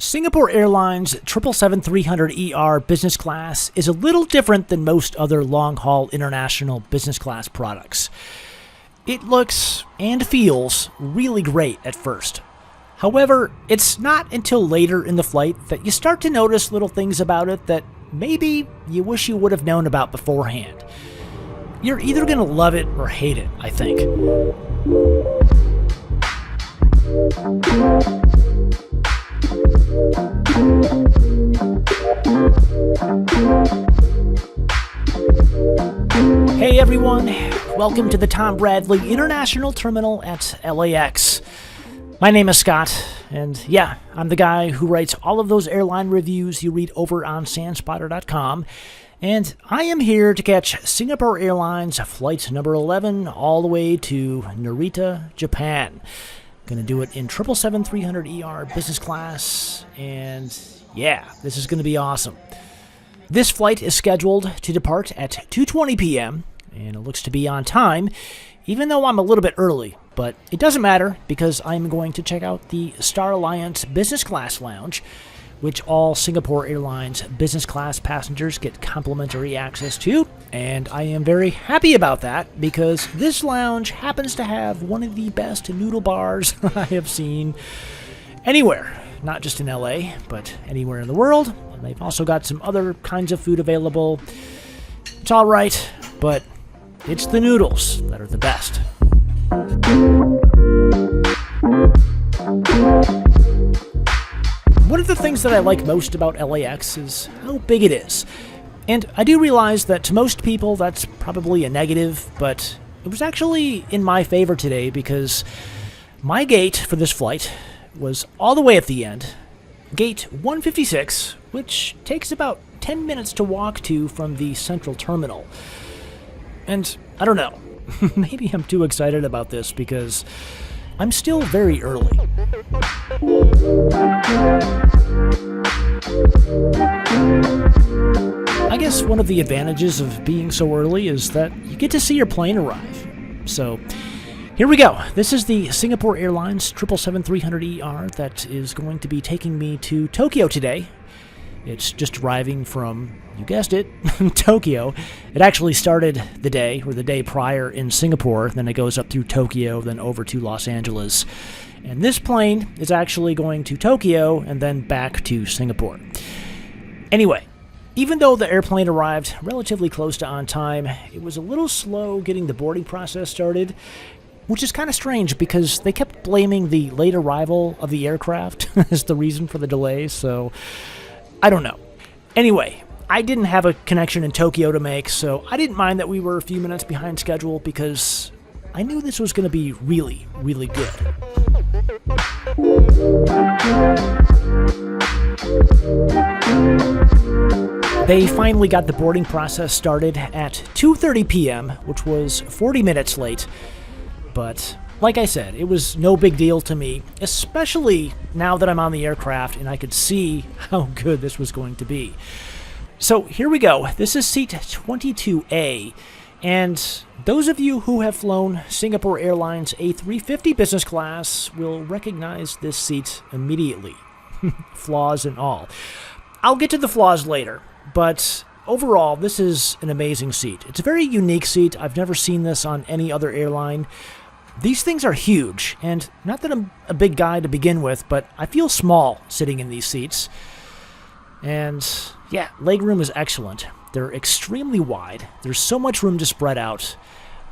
Singapore Airlines 777-300ER business class is a little different than most other long-haul international business class products. It looks and feels really great at first. However, it's not until later in the flight that you start to notice little things about it that maybe you wish you would have known about beforehand. You're either going to love it or hate it, I think. Hey everyone, welcome to the Tom Bradley International Terminal at LAX. My name is Scott, and yeah, I'm the guy who writes all of those airline reviews you read over on SANspotter.com, and I am here to catch Singapore Airlines flight number 11 all the way to Narita, Japan. Going to do it in 777-300ER business class, and yeah, this is going to be awesome. This flight is scheduled to depart at 2:20 p.m., and it looks to be on time, even though I'm a little bit early. But it doesn't matter, because I'm going to check out the Star Alliance Business Class Lounge, which all Singapore Airlines business class passengers get complimentary access to, and I am very happy about that, because this lounge happens to have one of the best noodle bars I have seen anywhere. Not just in LA, but anywhere in the world. And they've also got some other kinds of food available. It's alright, but it's the noodles that are the best. One of the things that I like most about LAX is how big it is. And I do realize that to most people that's probably a negative, but it was actually in my favor today because my gate for this flight was all the way at the end, gate 156, which takes about 10 minutes to walk to from the central terminal. And I don't know, maybe I'm too excited about this because I'm still very early. I guess one of the advantages of being so early is that you get to see your plane arrive. So here we go. This is the Singapore Airlines 777-300ER that is going to be taking me to Tokyo today. It's just arriving from, you guessed it, Tokyo. It actually started the day prior in Singapore, then it goes up through Tokyo, then over to Los Angeles. And this plane is actually going to Tokyo and then back to Singapore. Anyway, even though the airplane arrived relatively close to on time, it was a little slow getting the boarding process started, which is kind of strange because they kept blaming the late arrival of the aircraft as the reason for the delay, so I don't know. Anyway, I didn't have a connection in Tokyo to make, so I didn't mind that we were a few minutes behind schedule because I knew this was going to be really, really good. They finally got the boarding process started at 2:30 p.m., which was 40 minutes late. But like I said, it was no big deal to me, especially now that I'm on the aircraft and I could see how good this was going to be. So here we go. This is seat 22A, and those of you who have flown Singapore Airlines A350 business class will recognize this seat immediately, flaws and all. I'll get to the flaws later, but overall, this is an amazing seat. It's a very unique seat. I've never seen this on any other airline. These things are huge, and not that I'm a big guy to begin with, but I feel small sitting in these seats. And yeah, legroom is excellent. They're extremely wide. There's so much room to spread out.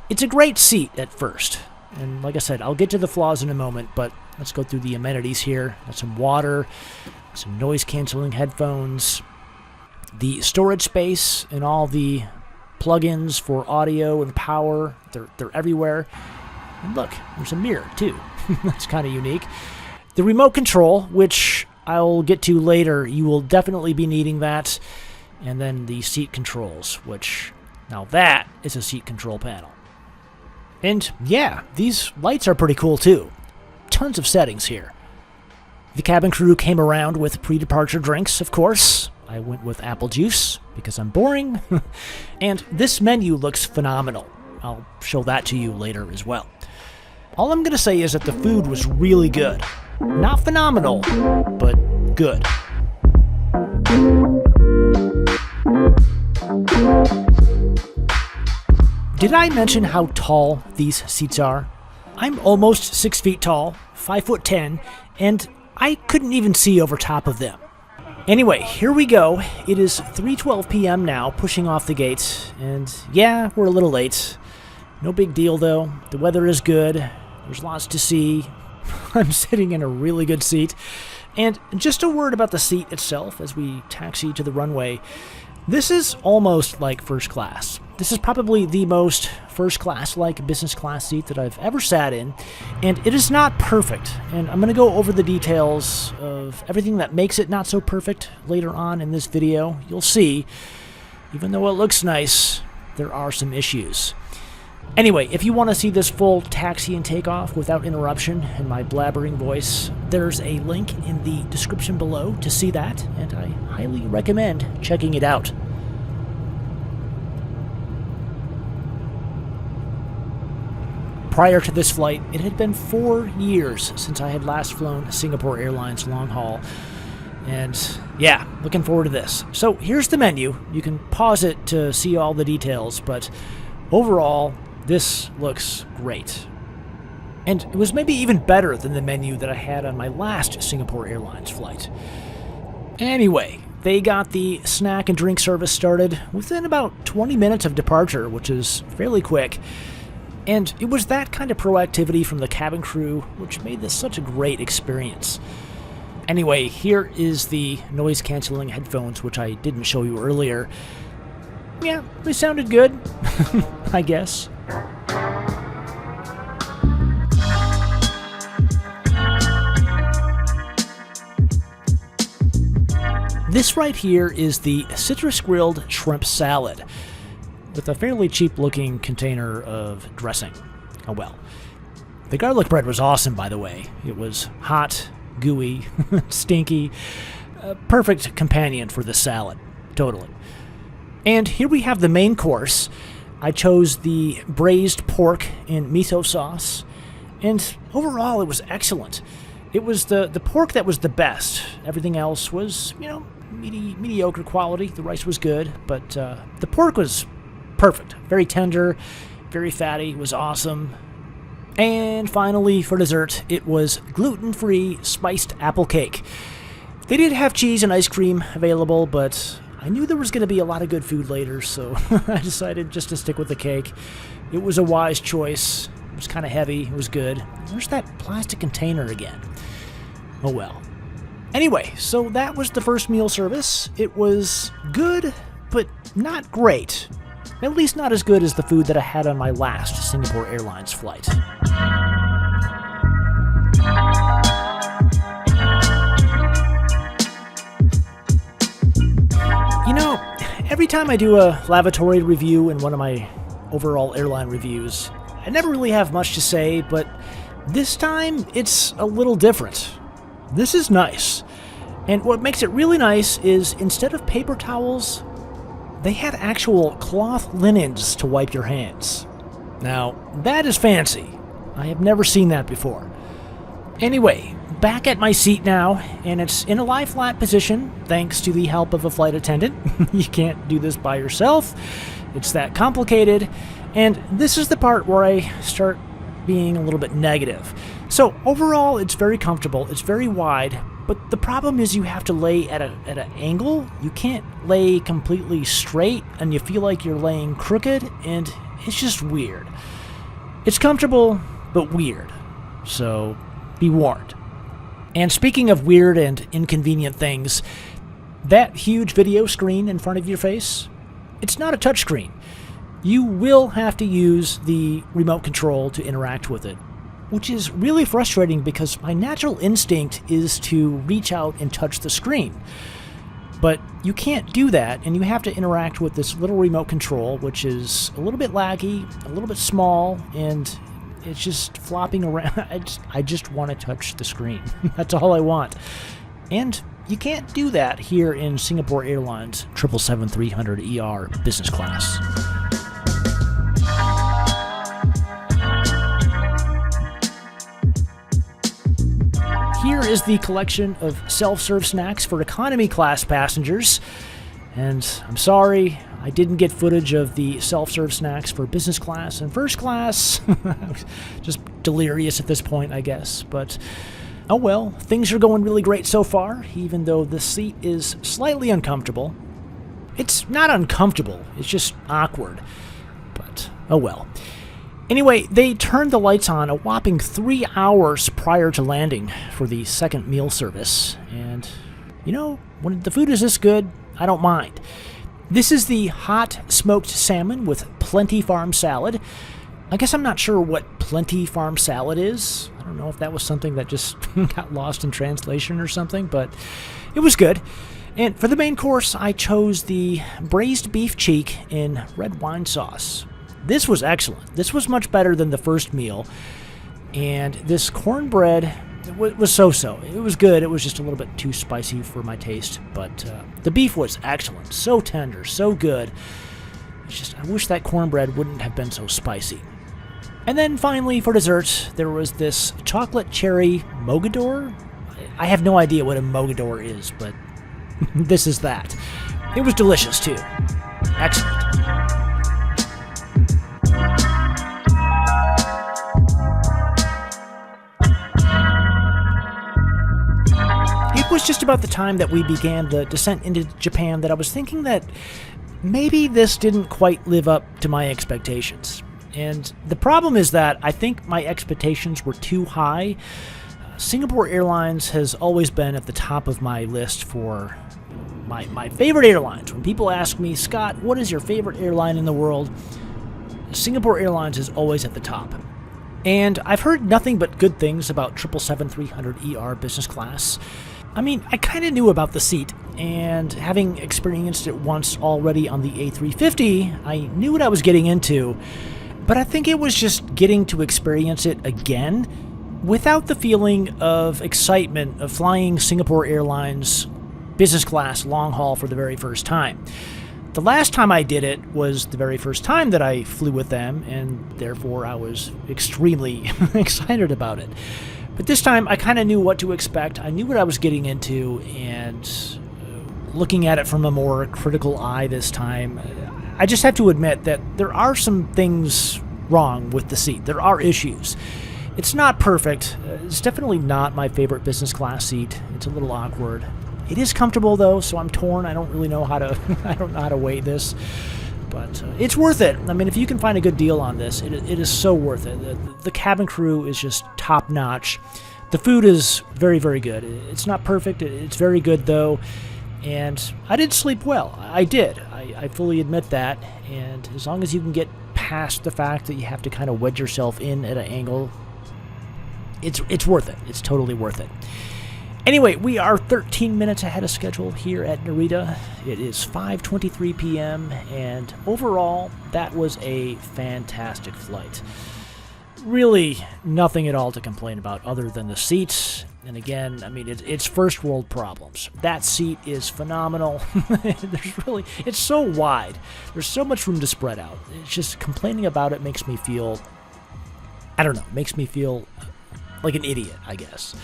It's a great seat at first. And like I said, I'll get to the flaws in a moment, but let's go through the amenities here. Got some water, some noise-canceling headphones, the storage space and all the plugins for audio and power. They're everywhere. And look, there's a mirror, too. That's kind of unique. The remote control, which I'll get to later, you will definitely be needing that. And then the seat controls, which, now that is a seat control panel. And yeah, these lights are pretty cool, too. Tons of settings here. The cabin crew came around with pre-departure drinks, of course. I went with apple juice, because I'm boring. And this menu looks phenomenal. I'll show that to you later as well. All I'm going to say is that the food was really good. Not phenomenal, but good. Did I mention how tall these seats are? I'm almost 6 feet tall, 5'10", and I couldn't even see over top of them. Anyway, here we go. It is 3:12 p.m. now, pushing off the gate, and yeah, we're a little late. No big deal though. The weather is good. There's lots to see. I'm sitting in a really good seat. And just a word about the seat itself as we taxi to the runway. This is almost like first class. This is probably the most first class-like business class seat that I've ever sat in, and it is not perfect. And I'm going to go over the details of everything that makes it not so perfect later on in this video. You'll see, even though it looks nice, there are some issues. Anyway, if you want to see this full taxi and takeoff without interruption in my blabbering voice, there's a link in the description below to see that, and I highly recommend checking it out. Prior to this flight, it had been 4 years since I had last flown Singapore Airlines long haul. And yeah, looking forward to this. So here's the menu. You can pause it to see all the details, but overall, this looks great. And it was maybe even better than the menu that I had on my last Singapore Airlines flight. Anyway, they got the snack and drink service started within about 20 minutes of departure, which is fairly quick. And it was that kind of proactivity from the cabin crew which made this such a great experience. Anyway, here is the noise-canceling headphones, which I didn't show you earlier. Yeah, they sounded good, I guess. This right here is the citrus-grilled shrimp salad, with a fairly cheap-looking container of dressing. Oh well. The garlic bread was awesome, by the way. It was hot, gooey, stinky, a perfect companion for the salad. Totally. And here we have the main course. I chose the braised pork in miso sauce, and overall it was excellent. It was the pork that was the best. Everything else was, mediocre quality. The rice was good, but the pork was perfect. Very tender, very fatty, was awesome. And finally, for dessert, it was gluten-free spiced apple cake. They did have cheese and ice cream available, but I knew there was going to be a lot of good food later, so I decided just to stick with the cake. It was a wise choice. It was kind of heavy. It was good. Where's that plastic container again? Oh well. Anyway, so that was the first meal service. It was good, but not great. At least not as good as the food that I had on my last Singapore Airlines flight. Every time I do a lavatory review in one of my overall airline reviews, I never really have much to say, but this time it's a little different. This is nice. And what makes it really nice is instead of paper towels, they had actual cloth linens to wipe your hands. Now, that is fancy. I have never seen that before. Anyway, back at my seat now, and it's in a lie-flat position, thanks to the help of a flight attendant. You can't do this by yourself. It's that complicated. And this is the part where I start being a little bit negative. So, overall, it's very comfortable. It's very wide. But the problem is you have to lay at an angle. You can't lay completely straight, and you feel like you're laying crooked, and it's just weird. It's comfortable, but weird. So, be warned. And speaking of weird and inconvenient things, that huge video screen in front of your face, it's not a touchscreen. You will have to use the remote control to interact with it, which is really frustrating because my natural instinct is to reach out and touch the screen. But you can't do that, and you have to interact with this little remote control, which is a little bit laggy, a little bit small, and it's just flopping around. I just want to touch the screen. That's all I want. And you can't do that here in Singapore Airlines 777-300ER business class. Here is the collection of self-serve snacks for economy class passengers. And I'm sorry, I didn't get footage of the self-serve snacks for business class and first class. Just delirious at this point, I guess. But, oh well, things are going really great so far, even though the seat is slightly uncomfortable. It's not uncomfortable, it's just awkward. But, oh well. Anyway, they turned the lights on a whopping 3 hours prior to landing for the second meal service. And, you know, when the food is this good, I don't mind. This is the hot smoked salmon with plenty farm salad. I guess I'm not sure what plenty farm salad is. I don't know if that was something that just got lost in translation or something, but it was good. And for the main course, I chose the braised beef cheek in red wine sauce. This was excellent. This was much better than the first meal. And this cornbread was so-so. It was good. It was just a little bit too spicy for my taste. But the beef was excellent. So tender, so good. It's just, I wish that cornbread wouldn't have been so spicy. And then finally, for dessert, there was this chocolate cherry mogador. I have no idea what a mogador is, but this is that. It was delicious, too. Excellent. It was just about the time that we began the descent into Japan that I was thinking that maybe this didn't quite live up to my expectations. And the problem is that I think my expectations were too high. Singapore Airlines has always been at the top of my list for my favorite airlines. When people ask me, Scott, what is your favorite airline in the world? Singapore Airlines is always at the top. And I've heard nothing but good things about 777-300ER business class. I mean, I kind of knew about the seat, and having experienced it once already on the A350, I knew what I was getting into, but I think it was just getting to experience it again without the feeling of excitement of flying Singapore Airlines business class long haul for the very first time. The last time I did it was the very first time that I flew with them, and therefore I was extremely excited about it. But this time I kind of knew what to expect. I knew what I was getting into, and looking at it from a more critical eye this time, I just have to admit that there are some things wrong with the seat. There are issues. It's not perfect. It's definitely not my favorite business class seat. It's a little awkward. It is comfortable though, so I'm torn. I don't really know how to I don't know how to weigh this. But it's worth it. I mean, if you can find a good deal on this, it is so worth it. The cabin crew is just top-notch. The food is very, very good. It's not perfect. It's very good, though. And I did sleep well. I did. I fully admit that. And as long as you can get past the fact that you have to kind of wedge yourself in at an angle, it's worth it. It's totally worth it. Anyway, we are 13 minutes ahead of schedule here at Narita. It is 5:23 p.m., and overall, that was a fantastic flight. Really nothing at all to complain about other than the seats. And again, I mean, it's first world problems. That seat is phenomenal. It's so wide. There's so much room to spread out. It's just complaining about it makes me feel, I don't know, makes me feel like an idiot, I guess.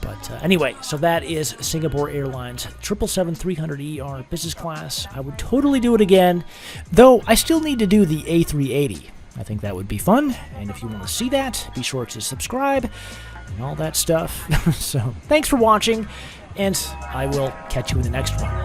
But anyway, so that is Singapore Airlines 777-300ER business class. I would totally do it again, though I still need to do the A380. I think that would be fun, and if you want to see that, be sure to subscribe and all that stuff. So thanks for watching, and I will catch you in the next one.